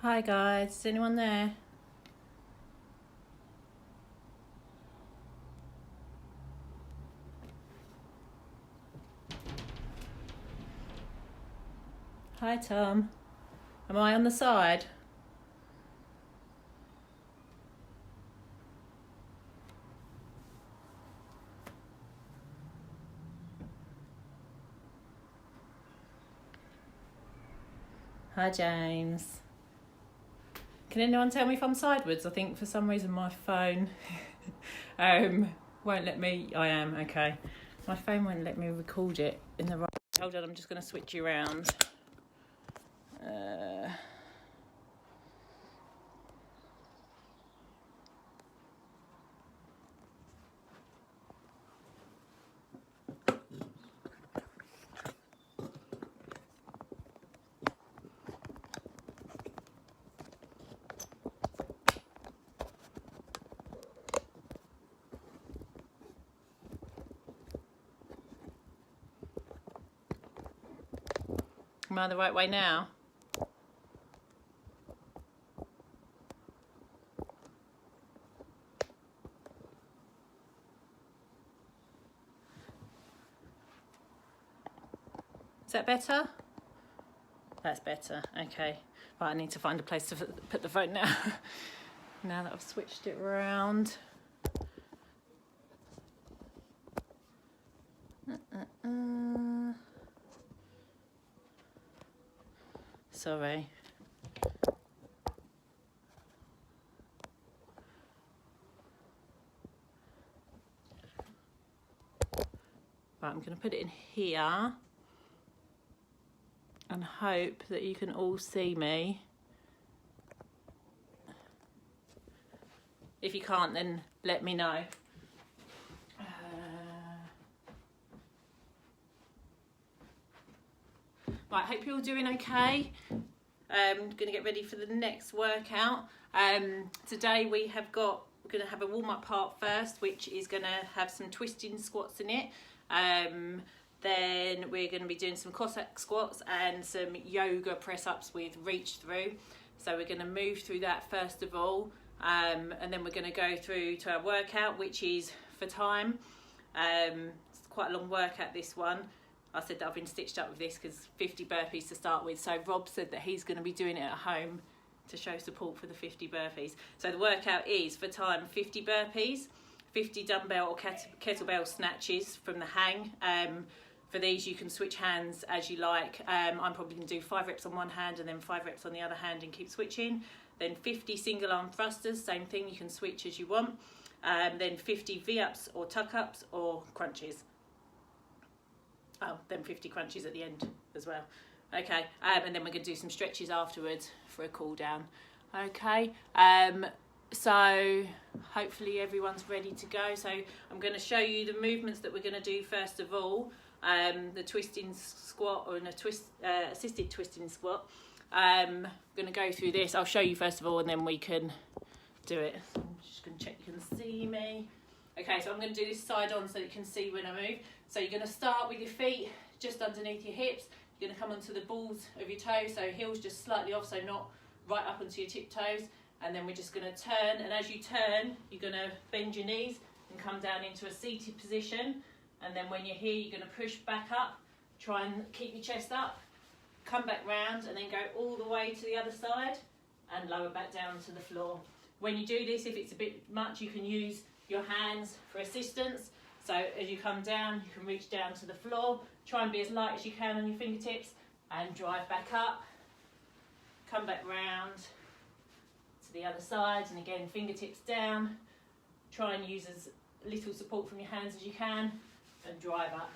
Hi guys, is anyone there? Hi Tom. Am I on the side? Hi James. Can anyone tell me if I'm sideways? I think for some reason my phone won't let me. I am, okay. My phone won't let me record it in the right. Hold on, I'm just going to switch you around. Am I the right way now? Is that better? That's better, okay. Right, I need to find a place to put the phone now. Now that I've switched it around. Sorry. Right, I'm going to put it in here and hope that you can all see me. If you can't, then let me know. Right, hope you're all doing okay. I'm going to get ready for the next workout. Today we're going to have a warm-up part first, which is going to have some twisting squats in it. Then we're going to be doing some Cossack Squats and some yoga press-ups with reach through. So we're going to move through that first of all, and then we're going to go through to our workout, which is for time. It's quite a long workout, this one. I said that I've been stitched up with this because 50 burpees to start with. So Rob said that he's going to be doing it at home to show support for the 50 burpees. So the workout is for time 50 burpees, 50 dumbbell or kettlebell snatches from the hang. For these you can switch hands as you like. I'm probably going to do 5 reps on one hand and then 5 reps on the other hand and keep switching. Then 50 single arm thrusters, same thing, you can switch as you want. Then 50 V-ups or tuck-ups or crunches. Oh, then 50 crunches at the end as well. Okay, and then we're going to do some stretches afterwards for a cool down. Okay, so hopefully everyone's ready to go. So I'm going to show you the movements that we're going to do first of all. The twisting squat or assisted twisting squat. I'm going to go through this. I'll show you first of all and then we can do it. So I'm just going to check you can see me. Okay, so I'm going to do this side on so you can see when I move. So you're going to start with your feet just underneath your hips. You're going to come onto the balls of your toes, so heels just slightly off, so not right up onto your tiptoes. And then we're just going to turn, and as you turn, you're going to bend your knees and come down into a seated position. And then when you're here, you're going to push back up, try and keep your chest up, come back round, and then go all the way to the other side and lower back down to the floor. When you do this, if it's a bit much, you can use your hands for assistance. So as you come down, you can reach down to the floor, try and be as light as you can on your fingertips and drive back up, come back round to the other side, and again fingertips down, try and use as little support from your hands as you can and drive up.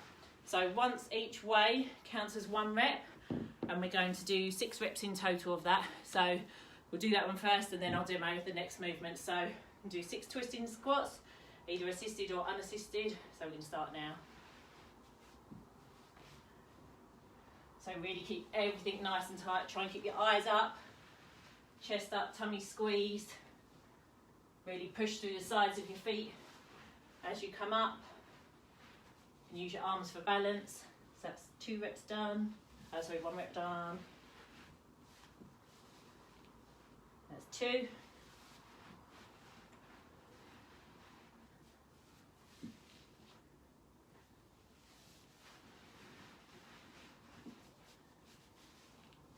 So once each way counts as 1 rep, and we're going to do 6 reps in total of that. So we'll do that one first and then I'll demo the next movement. So we'll do 6 twisting squats, either assisted or unassisted. So we can start now. So really keep everything nice and tight. Try and keep your eyes up, chest up, tummy squeezed. Really push through the sides of your feet as you come up. And use your arms for balance. So that's 2 reps done. 1 rep done. That's 2.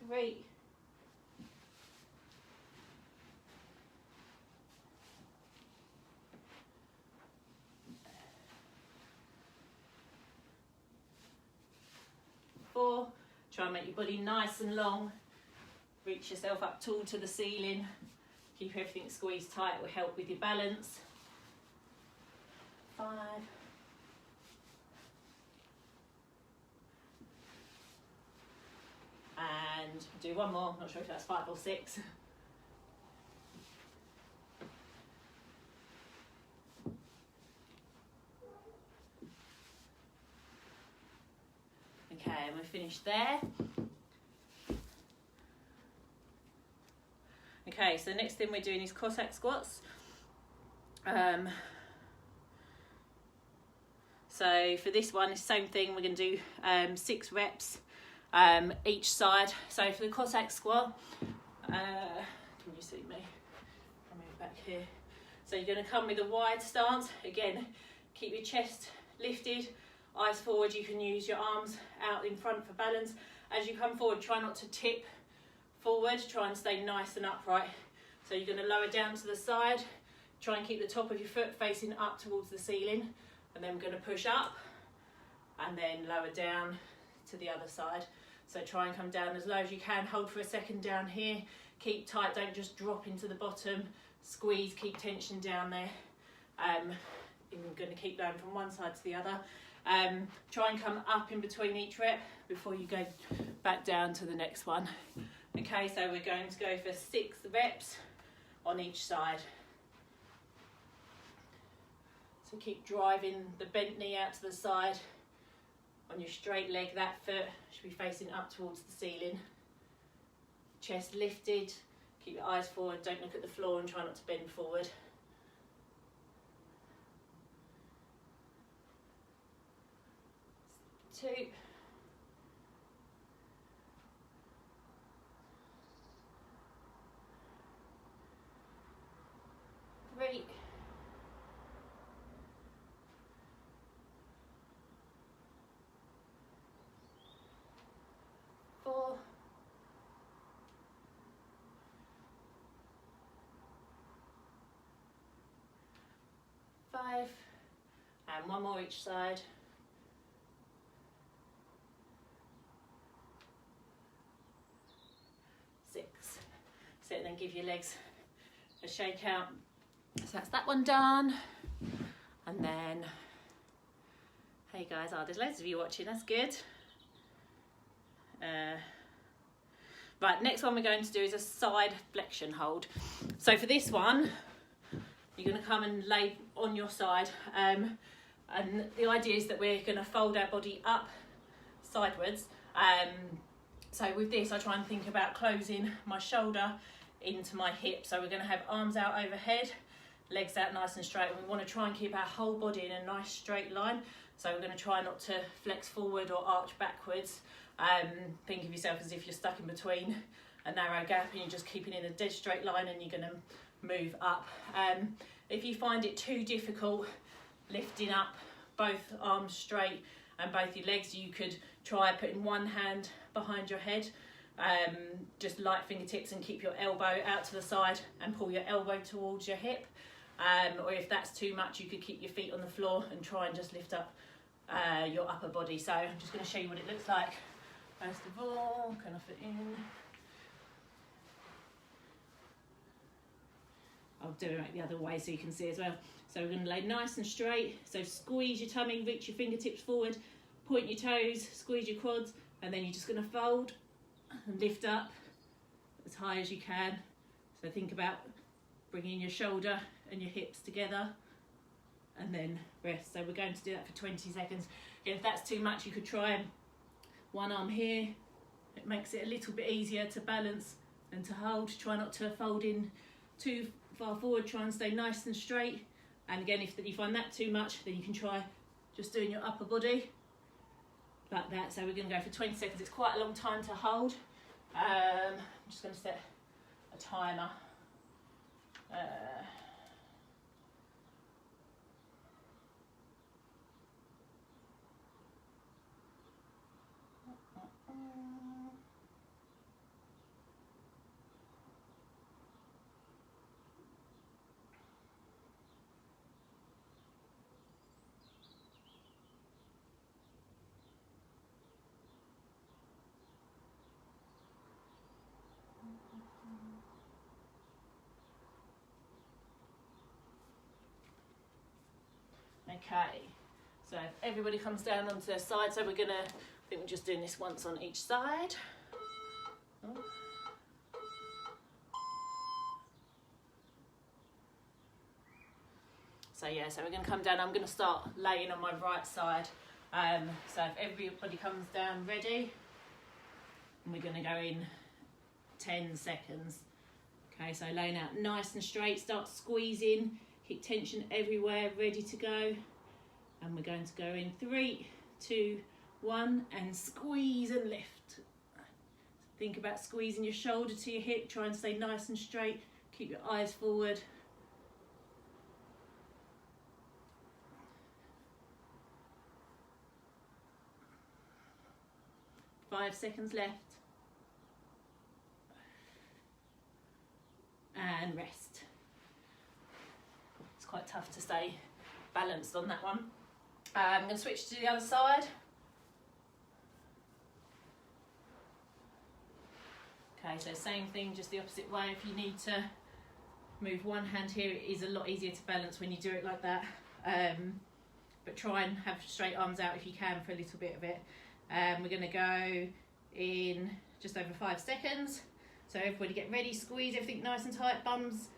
Three. 4. Try and make your body nice and long. Reach yourself up tall to the ceiling. Keep everything squeezed tight, it will help with your balance. 5. And do one more, not sure if that's 5 or 6. Okay, and we're finished there. Okay, so the next thing we're doing is Cossack Squats. So for this one, it's the same thing. We're going to do 6 reps each side. So for the Cossack Squat, can you see me? I'll move back here. So you're going to come with a wide stance. Again, keep your chest lifted, eyes forward. You can use your arms out in front for balance. As you come forward, try not to tip forward, try and stay nice and upright. So you're going to lower down to the side, try and keep the top of your foot facing up towards the ceiling, and then we're going to push up and then lower down to the other side. So try and come down as low as you can, hold for a second down here, keep tight, don't just drop into the bottom, squeeze, keep tension down there. I'm going to keep going from one side to the other. Try and come up in between each rep before you go back down to the next one. Okay, so we're going to go for 6 reps on each side. So keep driving the bent knee out to the side. On your straight leg, that foot should be facing up towards the ceiling. Chest lifted, keep your eyes forward, don't look at the floor and try not to bend forward. 2. 3. 4. 5. And one more each side. 6. So then give your legs a shake out. So that's that one done. And then, hey guys, there's loads of you watching, that's good. Right, next one we're going to do is a side flexion hold. So for this one, you're going to come and lay on your side. And the idea is that we're going to fold our body up sideways. So with this, I try and think about closing my shoulder into my hip. So we're going to have arms out overhead, legs out nice and straight. And we want to try and keep our whole body in a nice straight line. So we're going to try not to flex forward or arch backwards. Think of yourself as if you're stuck in between a narrow gap and you're just keeping in a dead straight line and you're going to move up. If you find it too difficult lifting up both arms straight and both your legs, you could try putting one hand behind your head, just light fingertips, and keep your elbow out to the side and pull your elbow towards your hip. Or if that's too much, you could keep your feet on the floor and try and just lift up your upper body. So I'm just going to show you what it looks like. First of all, kind of fit in. I'll do it the other way so you can see as well. So we're going to lay nice and straight. So squeeze your tummy, reach your fingertips forward, point your toes, squeeze your quads, and then you're just going to fold and lift up as high as you can. So think about bringing your shoulder and your hips together and then rest. So we're going to do that for 20 seconds. Again, if that's too much, you could try one arm here. It makes it a little bit easier to balance and to hold. Try not to fold in too far forward, try and stay nice and straight. And again, if you find that too much, then you can try just doing your upper body like that. So we're going to go for 20 seconds. It's quite a long time to hold. I'm just going to set a timer. Okay, so if everybody comes down onto their side, so we're gonna, I think we're just doing this once on each side. Oh. So yeah, so we're gonna come down, I'm gonna start laying on my right side. So if everybody comes down ready, and we're gonna go in 10 seconds. Okay, so laying out nice and straight, start squeezing, keep tension everywhere, ready to go. And we're going to go in 3, 2, 1, and squeeze and lift. Think about squeezing your shoulder to your hip, try and stay nice and straight, keep your eyes forward. Five seconds left. And rest. It's quite tough to stay balanced on that one. I'm going to switch to the other side. Okay, so same thing, just the opposite way. If you need to move one hand here, it is a lot easier to balance when you do it like that. But try and have straight arms out if you can for a little bit of it. We're going to go in just over 5 seconds. So everybody get ready, squeeze everything nice and tight, bums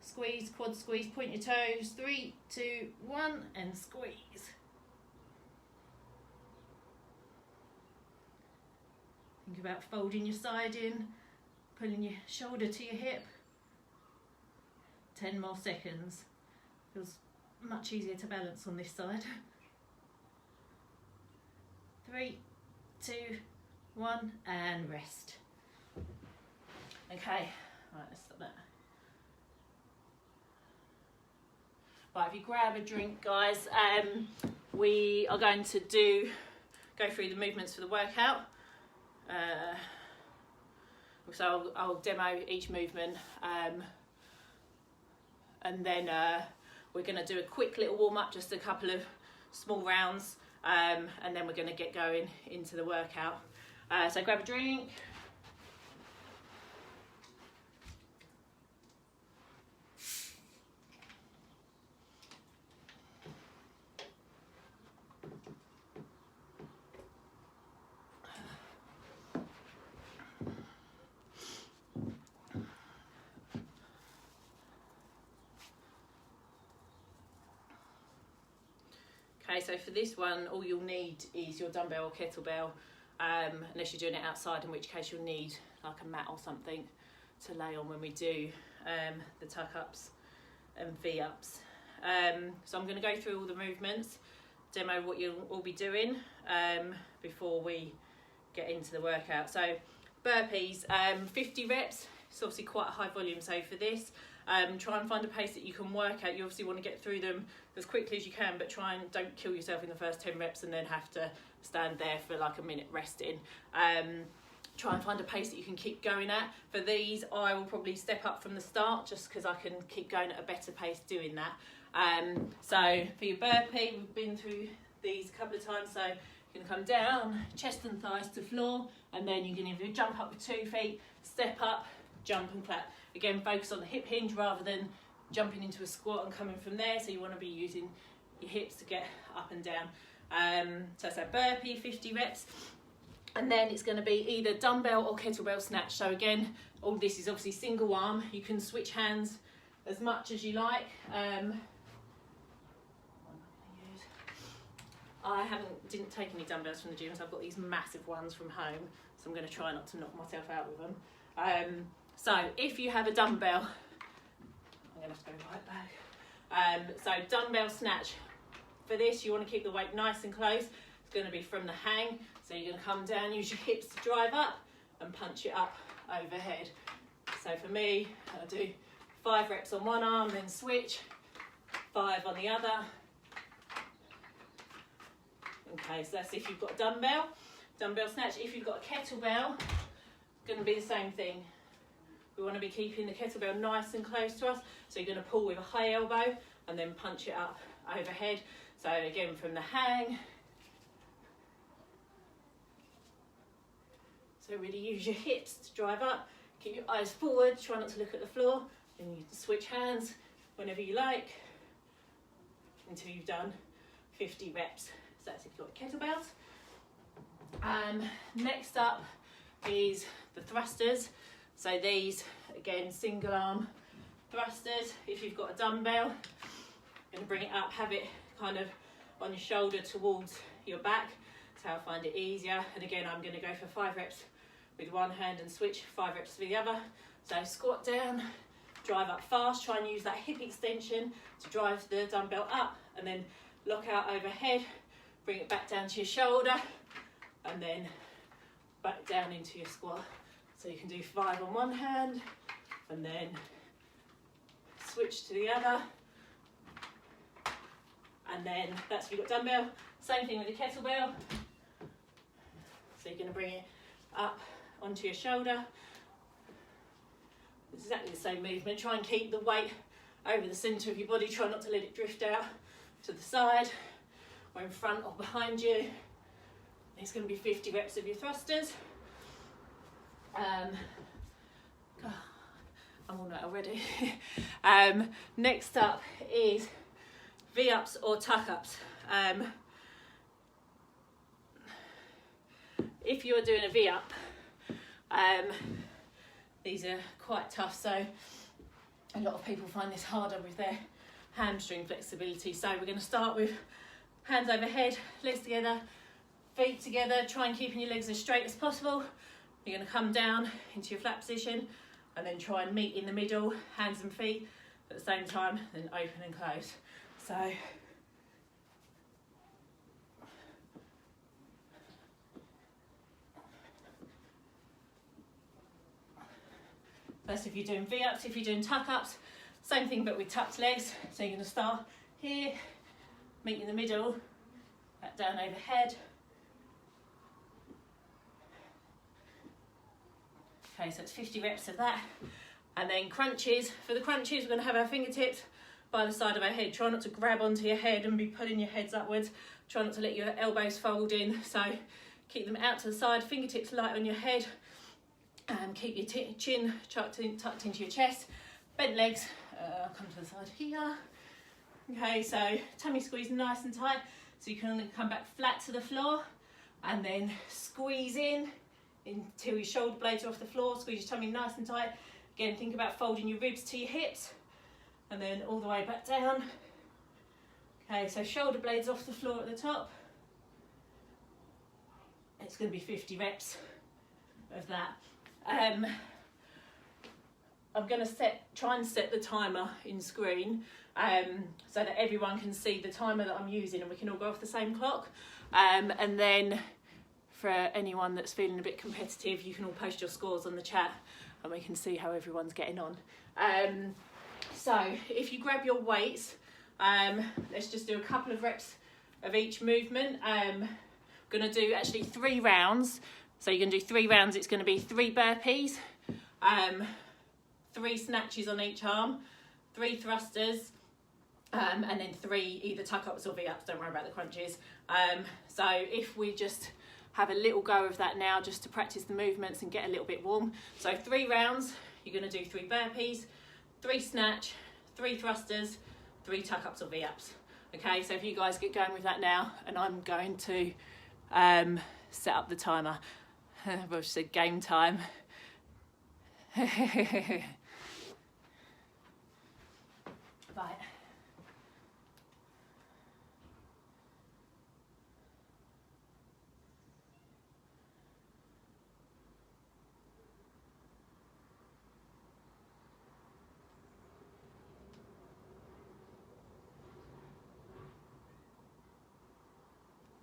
squeeze, quads squeeze, point your toes, 3, 2, 1, and squeeze. Think about folding your side in, pulling your shoulder to your hip. 10 more seconds. Feels much easier to balance on this side. 3, 2, 1, and rest. Okay, right, let's stop that. Right, if you grab a drink, guys, we are going to go through the movements for the workout. So I'll demo each movement, and then we're going to do a quick little warm-up, just a couple of small rounds, and then we're going to get going into the workout. So grab a drink. Okay, so for this one, all you'll need is your dumbbell or kettlebell, unless you're doing it outside, in which case you'll need like a mat or something to lay on when we do the tuck ups and V ups. So I'm going to go through all the movements, demo what you'll all be doing before we get into the workout. So burpees, 50 reps, it's obviously quite a high volume. So for this, try and find a pace that you can work at. You obviously want to get through them as quickly as you can, but try and don't kill yourself in the first 10 reps and then have to stand there for like a minute resting. Try and find a pace that you can keep going at. For these, I will probably step up from the start just because I can keep going at a better pace doing that. So for your burpee, we've been through these a couple of times. So you can come down, chest and thighs to floor, and then you can either jump up with 2 feet, step up, jump and clap. Again, focus on the hip hinge rather than jumping into a squat and coming from there. So you want to be using your hips to get up and down. So burpee, 50 reps. And then it's going to be either dumbbell or kettlebell snatch. So again, all this is obviously single arm. You can switch hands as much as you like. I didn't take any dumbbells from the gym, so I've got these massive ones from home. So I'm going to try not to knock myself out with them. So if you have a dumbbell, I'm going to have to go right back. So dumbbell snatch. For this, you want to keep the weight nice and close. It's going to be from the hang. So you're going to come down, use your hips to drive up and punch it up overhead. So for me, I do 5 reps on one arm, then switch, 5 on the other. Okay, so that's if you've got a dumbbell snatch. If you've got a kettlebell, going to be the same thing. We want to be keeping the kettlebell nice and close to us, so you're going to pull with a high elbow and then punch it up overhead. So again, from the hang. So really use your hips to drive up, keep your eyes forward, try not to look at the floor, and you can switch hands whenever you like until you've done 50 reps. So that's if you've got kettlebells. Next up is the thrusters. So these, again, single arm thrusters. If you've got a dumbbell, you're going to bring it up, have it kind of on your shoulder towards your back. That's how I find it easier. And again, I'm going to go for 5 reps with one hand and switch 5 reps with the other. So squat down, drive up fast, try and use that hip extension to drive the dumbbell up, and then lock out overhead, bring it back down to your shoulder, and then back down into your squat. So you can do 5 on one hand, and then switch to the other, and then that's if you've got dumbbell. Same thing with the kettlebell. So you're going to bring it up onto your shoulder. It's exactly the same movement. Try and keep the weight over the centre of your body. Try not to let it drift out to the side or in front or behind you. It's going to be 50 reps of your thrusters. God, I'm all night already. Next up is V-ups or tuck-ups. If you're doing a V-up, these are quite tough, so a lot of people find this harder with their hamstring flexibility. So we're going to start with hands overhead, legs together, feet together. Try and keeping your legs as straight as possible. You're going to come down into your flat position and then try and meet in the middle, hands and feet at the same time, then open and close. So that's if you're doing V-ups. If you're doing tuck-ups, same thing but with tucked legs. So you're going to start here, meet in the middle, back down overhead. Okay, so it's 50 reps of that. And then crunches. For the crunches, we're going to have our fingertips by the side of our head. Try not to grab onto your head and be pulling your heads upwards. Try not to let your elbows fold in. So keep them out to the side, fingertips light on your head. And keep your chin tucked into your chest. Bent legs, come to the side here. Okay, so tummy squeeze nice and tight. So you can come back flat to the floor and then squeeze in until your shoulder blades are off the floor. Squeeze your tummy nice and tight. Again, think about folding your ribs to your hips and then all the way back down. Okay, so shoulder blades off the floor at the top. It's going to be 50 reps of that. I'm going to try and set the timer in screen so that everyone can see the timer that I'm using and we can all go off the same clock. And then for anyone that's feeling a bit competitive, you can all post your scores on the chat and we can see how everyone's getting on. So if you grab your weights, let's just do a couple of reps of each movement. I'm going to do actually 3 rounds. So you're going to do 3 rounds. It's going to be 3 burpees, 3 snatches on each arm, 3 thrusters, and then 3 either tuck-ups or V-ups. Don't worry about the crunches. So if we just have a little go of that now, just to practice the movements and get a little bit warm. So 3 rounds, you're going to do 3 burpees, 3 snatch, 3 thrusters, 3 tuck-ups or V-ups. Okay, so if you guys get going with that now, and I'm going to set up the timer. Well, she said game time. Right.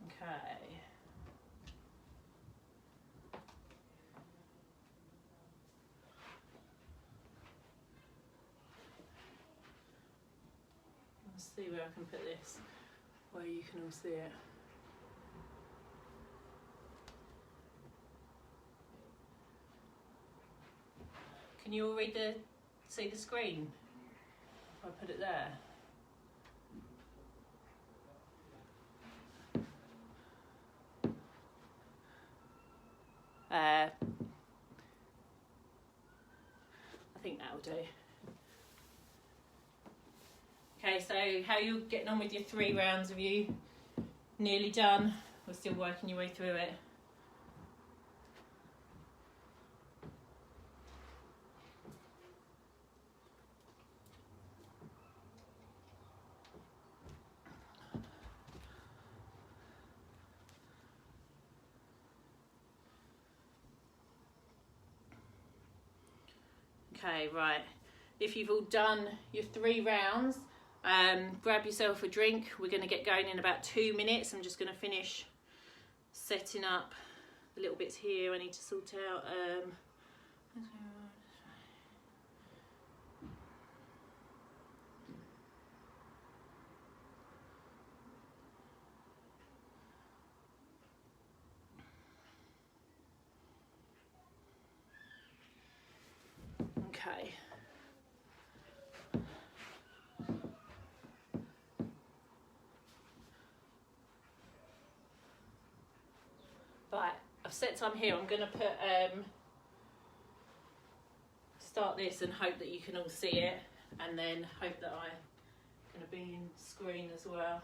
Okay. see where I can put this, where you can all see it. Can you all see the screen? If I put it there. I think that'll do. Okay, so how are you getting on with your 3 rounds? Have you nearly done? We're still working your way through it. Okay, right. If you've all done your 3 rounds, grab yourself a drink. We're going to get going in about 2 minutes. I'm just going to finish setting up the little bits here I need to sort out. Okay. Right, I've set time here. I'm going to put start this and hope that you can all see it, and then hope that I'm going to be in screen as well.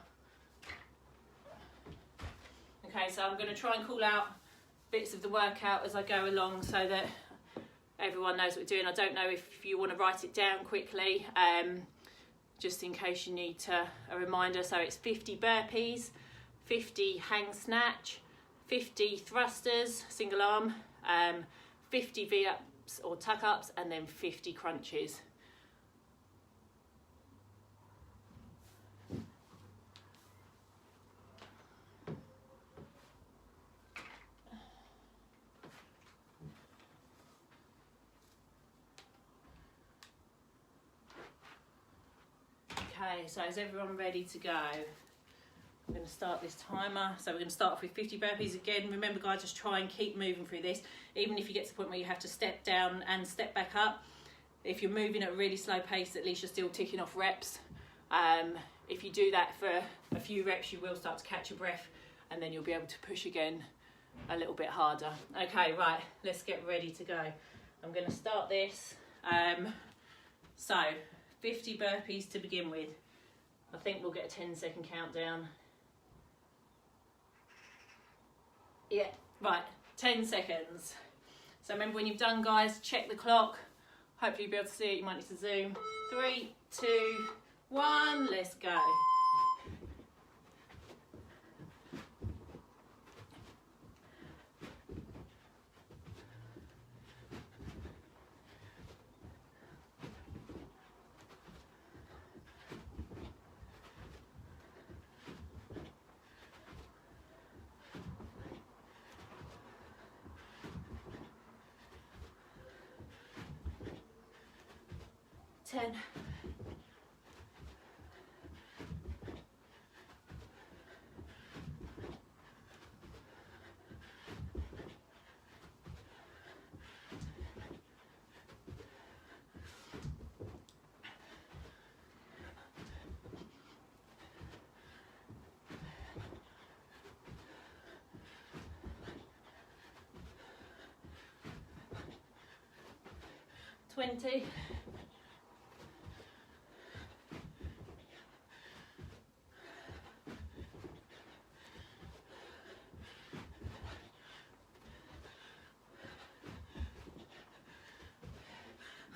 Okay, so I'm going to try and call out bits of the workout as I go along so that everyone knows what we're doing. I don't know if you want to write it down quickly, just in case you need a reminder. So it's 50 burpees, 50 hang snatch, 50 thrusters, single arm, 50 V-ups or tuck-ups, and then 50 crunches. Okay, so is everyone ready to go? I'm going to start this timer. So we're going to start off with 50 burpees again. Remember guys, just try and keep moving through this. Even if you get to the point where you have to step down and step back up, if you're moving at a really slow pace, at least you're still ticking off reps. If you do that for a few reps, you will start to catch your breath, and then you'll be able to push again a little bit harder. Okay, right, let's get ready to go. I'm going to start this. So 50 burpees to begin with. I think we'll get a 10-second countdown. Yeah, right, 10 seconds. So remember, when you've done, guys, check the clock. Hopefully you'll be able to see it. You might need to zoom. 3, 2, 1, let's go. Ten. 20.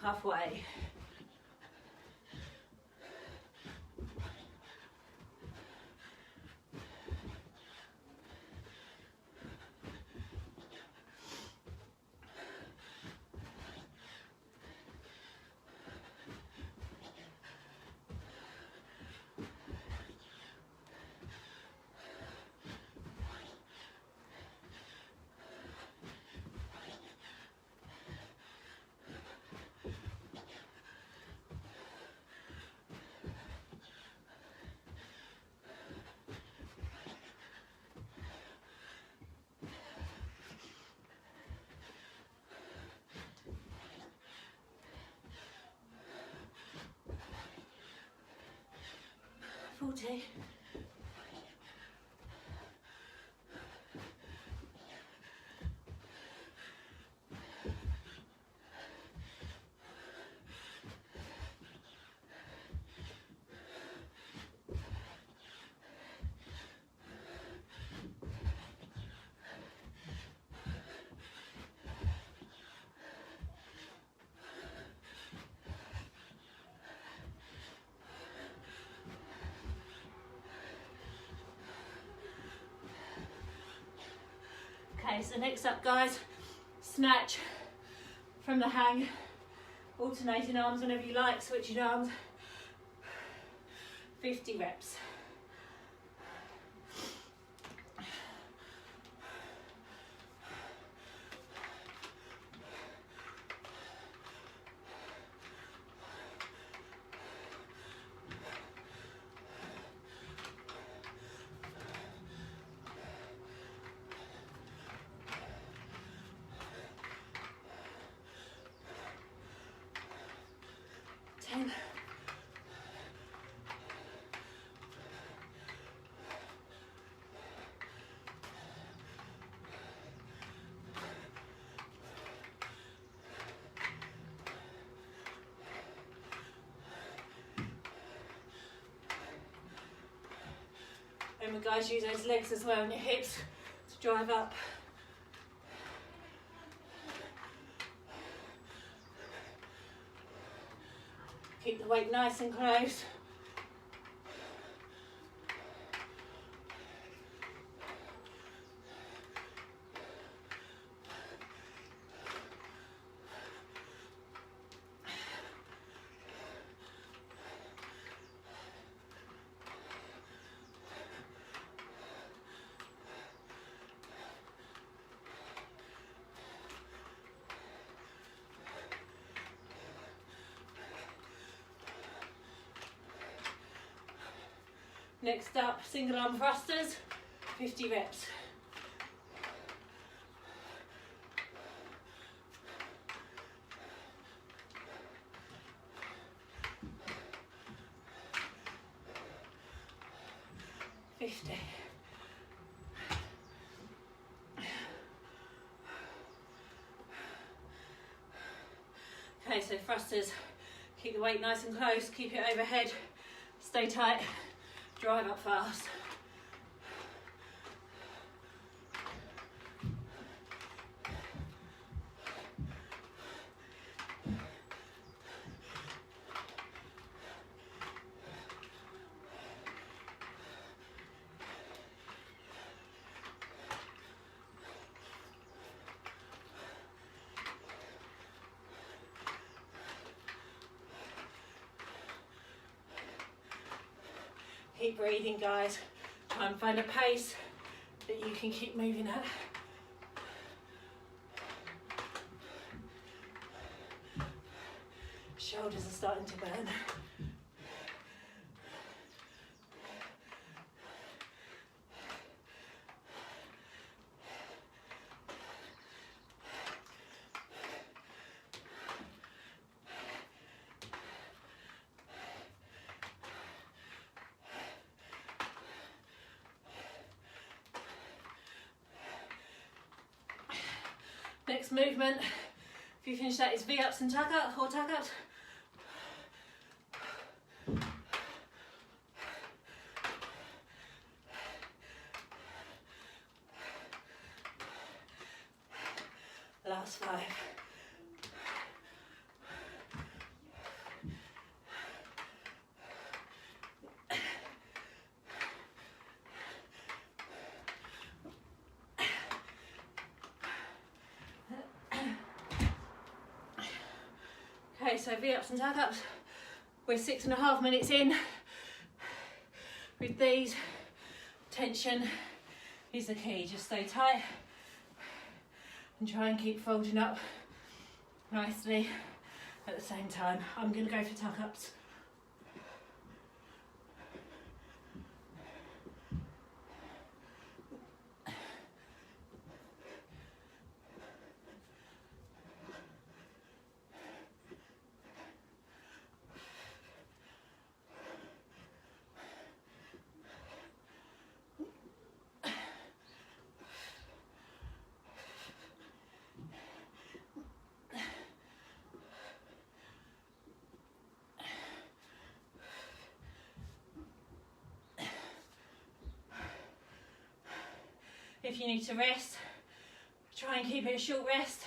1/2. 10. 40. Okay, so next up guys, snatch from the hang, alternating arms whenever you like, switching arms, 50 reps. Remember guys, use those legs as well and your hips to drive up. Keep the weight nice and close. Next up, single arm thrusters, 50 reps. Okay, so thrusters, keep the weight nice and close, keep it overhead, stay tight. Drive up fast. Keep breathing guys, try and find a pace that you can keep moving at. Shoulders are starting to burn. Next movement, if you finish that, is V-ups and tuck-ups, or tuck-ups. Last 5. Okay, so V-ups and tuck-ups. We're 6.5 minutes in. With these, tension is the key. Just stay tight and try and keep folding up nicely at the same time. I'm going to go for tuck-ups. If you need to rest, try and keep it a short rest.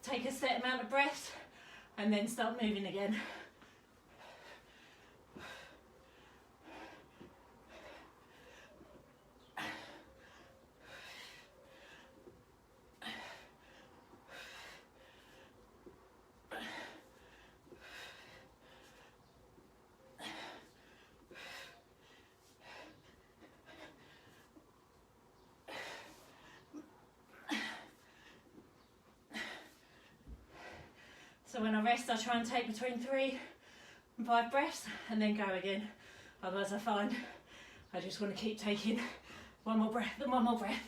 Take a set amount of breaths and then start moving again. So when I rest, I try and take between 3 and 5 breaths and then go again. Otherwise I find I just want to keep taking one more breath and one more breath,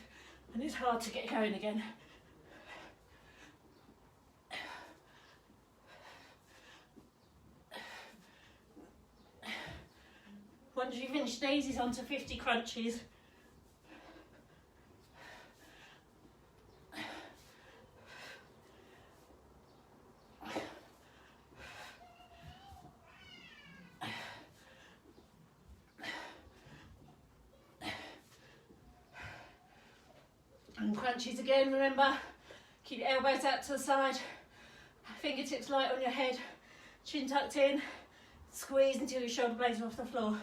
and it's hard to get going again. Once you finish these, it's on to 50 crunches. And crunches again, remember, keep your elbows out to the side, fingertips light on your head, chin tucked in, squeeze until your shoulder blades are off the floor.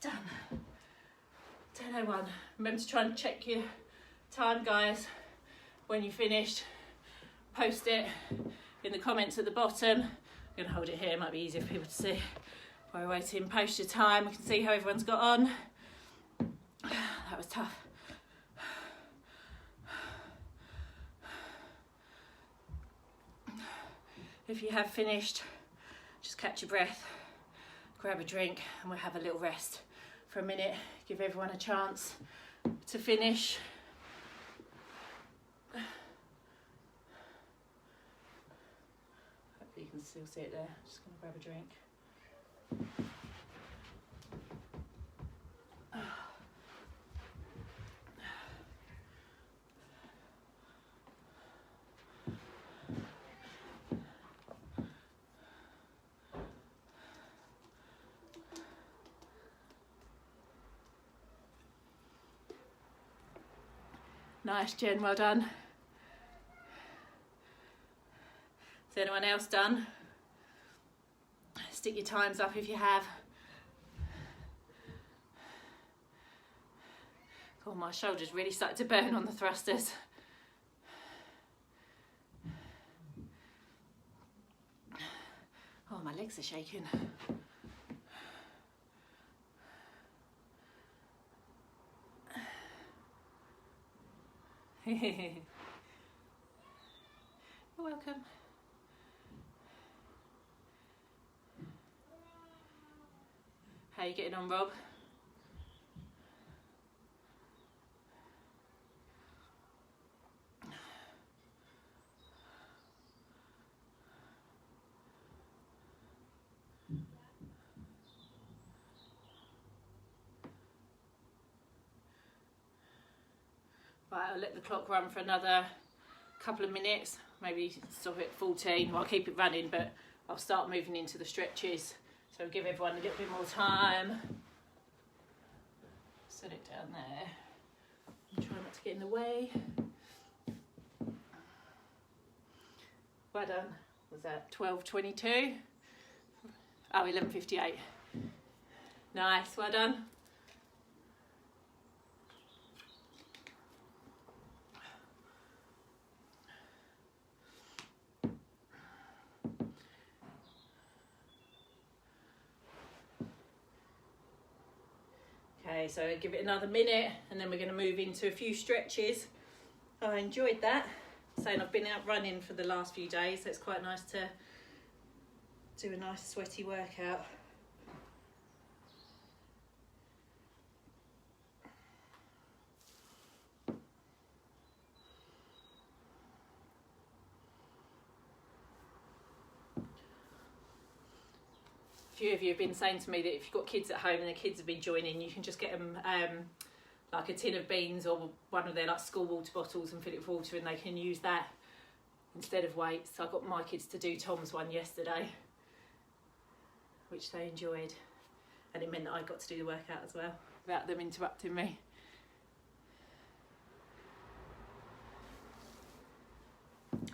Done. 10:01. Remember to try and check your time, guys, when you finished. Post it in the comments at the bottom. I'm going to hold it here, it might be easier for people to see. While we're waiting, post your time. We can see how everyone's got on. That was tough. If you have finished, just catch your breath, grab a drink, and we'll have a little rest for a minute. Give everyone a chance to finish. Hopefully you can still see it there. Just going to grab a drink. Nice, Jen, well done. Is anyone else done? Stick your times up if you have. Oh, my shoulders really started to burn on the thrusters. Oh, my legs are shaking. You're welcome. How are you getting on, Rob? Right, I'll let the clock run for another couple of minutes, maybe stop at 14. Well, I'll keep it running, but I'll start moving into the stretches. So give everyone a little bit more time. Set it down there. not to get in the way. Well done. Was that 12:22? Oh, 11:58. Nice, well done. Okay, so give it another minute and then we're going to move into a few stretches. I enjoyed that. Saying I've been out running for the last few days, so it's quite nice to do a nice sweaty workout. A few of you have been saying to me that if you've got kids at home and the kids have been joining, you can just get them like a tin of beans or one of their like school water bottles and fill it with water, and they can use that instead of weights. So I got my kids to do Tom's one yesterday, which they enjoyed, and it meant that I got to do the workout as well without them interrupting me.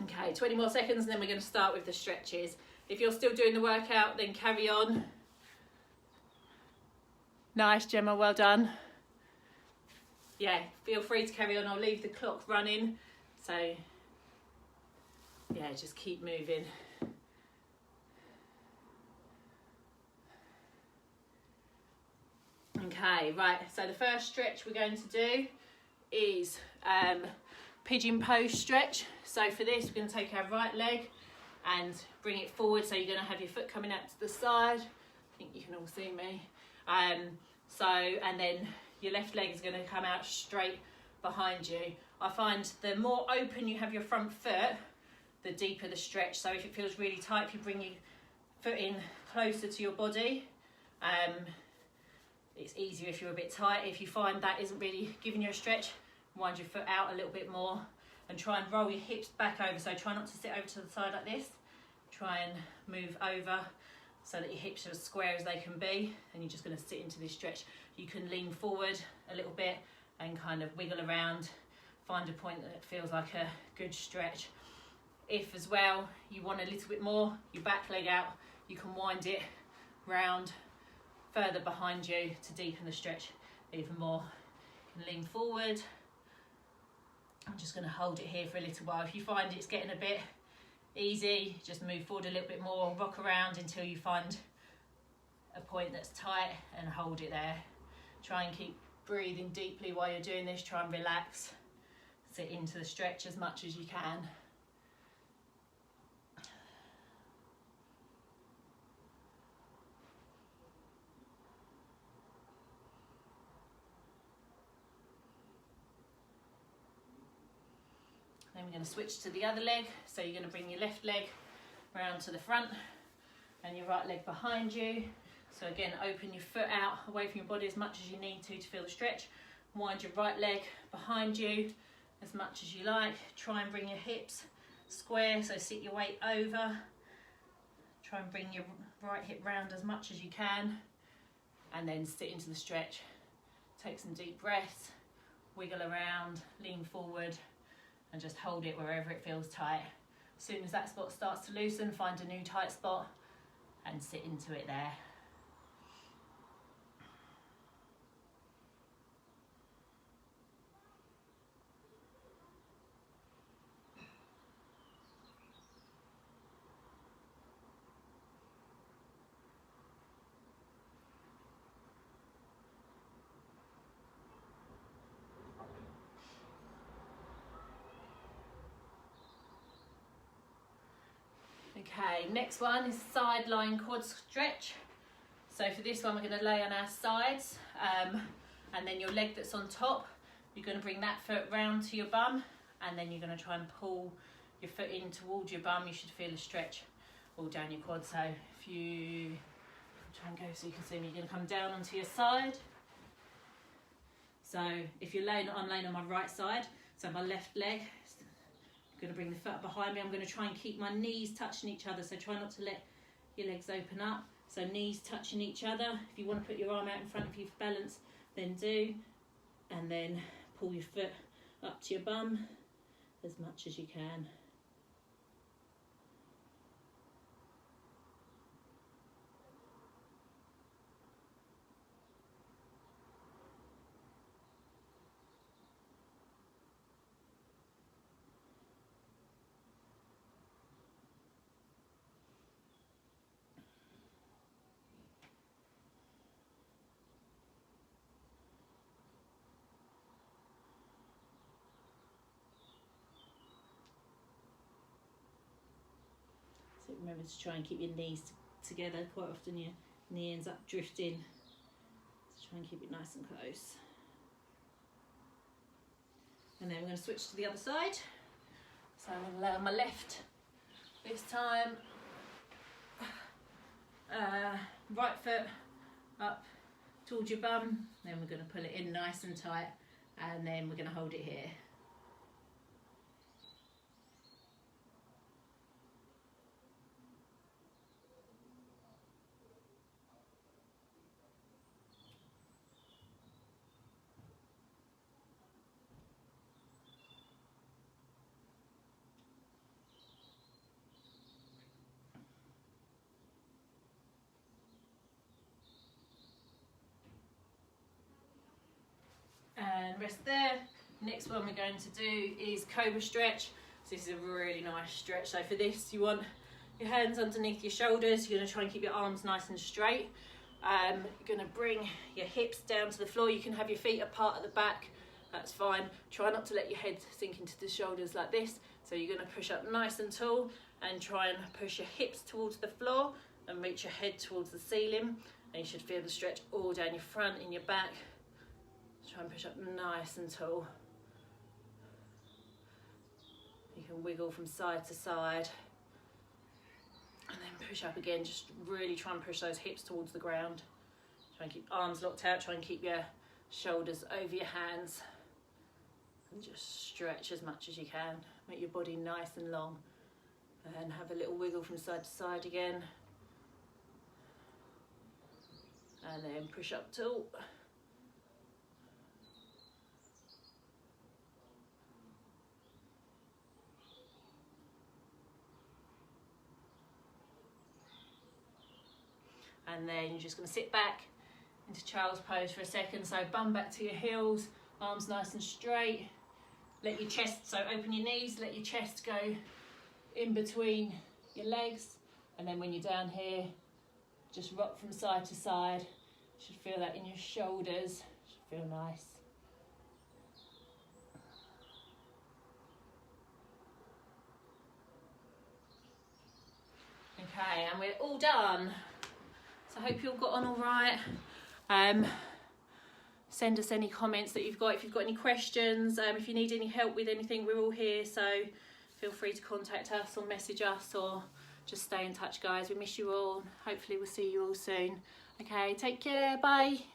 Okay, 20 more seconds and then we're going to start with the stretches. If you're still doing the workout, then carry on. Nice, Gemma, well done. Yeah, feel free to carry on. I'll leave the clock running. So, yeah, just keep moving. Okay, right, so the first stretch we're going to do is pigeon pose stretch. So for this, we're going to take our right leg and bring it forward, so you're going to have your foot coming out to the side. I think you can all see me. And then your left leg is going to come out straight behind you. I find the more open you have your front foot, the deeper the stretch. So if it feels really tight, if you bring your foot in closer to your body, it's easier if you're a bit tight. If you find that isn't really giving you a stretch, wind your foot out a little bit more and try and roll your hips back over. So try not to sit over to the side like this. Try and move over so that your hips are as square as they can be, and you're just going to sit into this stretch. You can lean forward a little bit and kind of wiggle around, find a point that feels like a good stretch. If as well you want a little bit more, your back leg out, you can wind it round further behind you to deepen the stretch even more. You can lean forward. I'm just going to hold it here for a little while. If you find it's getting a bit easy, just move forward a little bit more, rock around until you find a point that's tight and hold it there. Try and keep breathing deeply while you're doing this. Try and relax, sit into the stretch as much as you can. Then we're going to switch to the other leg. So you're going to bring your left leg round to the front and your right leg behind you. So again, open your foot out away from your body as much as you need to feel the stretch. Wind your right leg behind you as much as you like. Try and bring your hips square, so sit your weight over. Try and bring your right hip round as much as you can, and then sit into the stretch. Take some deep breaths, wiggle around, lean forward, and just hold it wherever it feels tight. As soon as that spot starts to loosen, find a new tight spot and sit into it there. Okay, next one is sideline quad stretch. So for this one, we're going to lay on our sides, and then your leg that's on top, you're going to bring that foot round to your bum, and then you're going to try and pull your foot in towards your bum. You should feel a stretch all down your quad. So if you try and go so you can see me, you're going to come down onto your side. So if you're laying, I'm laying on my right side, so my left leg, I'm going to bring the foot behind me. I'm going to try and keep my knees touching each other, so try not to let your legs open up. So knees touching each other. If you want to put your arm out in front of you for balance, then do. And then pull your foot up to your bum as much as you can. So remember to try and keep your knees together. Quite often your knee ends up drifting. So try and keep it nice and close. And then we're going to switch to the other side. So I'm going to lay on my left this time. Right foot up towards your bum. Then we're going to pull it in nice and tight. And then we're going to hold it here. And rest there. Next one we're going to do is Cobra Stretch. So this is a really nice stretch. So for this you want your hands underneath your shoulders. You're going to try and keep your arms nice and straight. You're going to bring your hips down to the floor. You can have your feet apart at the back. That's fine. Try not to let your head sink into the shoulders like this. So you're going to push up nice and tall and try and push your hips towards the floor and reach your head towards the ceiling. And you should feel the stretch all down your front and your back. Try and push up nice and tall. You can wiggle from side to side. And then push up again. Just really try and push those hips towards the ground. Try and keep arms locked out. Try and keep your shoulders over your hands. And just stretch as much as you can. Make your body nice and long. And have a little wiggle from side to side again. And then push up tall. And then you're just going to sit back into child's pose for a second. So bum back to your heels, arms nice and straight. Let your chest, so open your knees, let your chest go in between your legs. And then when you're down here, just rock from side to side. You should feel that in your shoulders. Should feel nice. Okay, and we're all done. So I hope you all got on all right. Send us any comments that you've got. If you've got any questions, if you need any help with anything, we're all here. So feel free to contact us or message us or just stay in touch, guys. We miss you all. Hopefully we'll see you all soon. Okay, take care. Bye.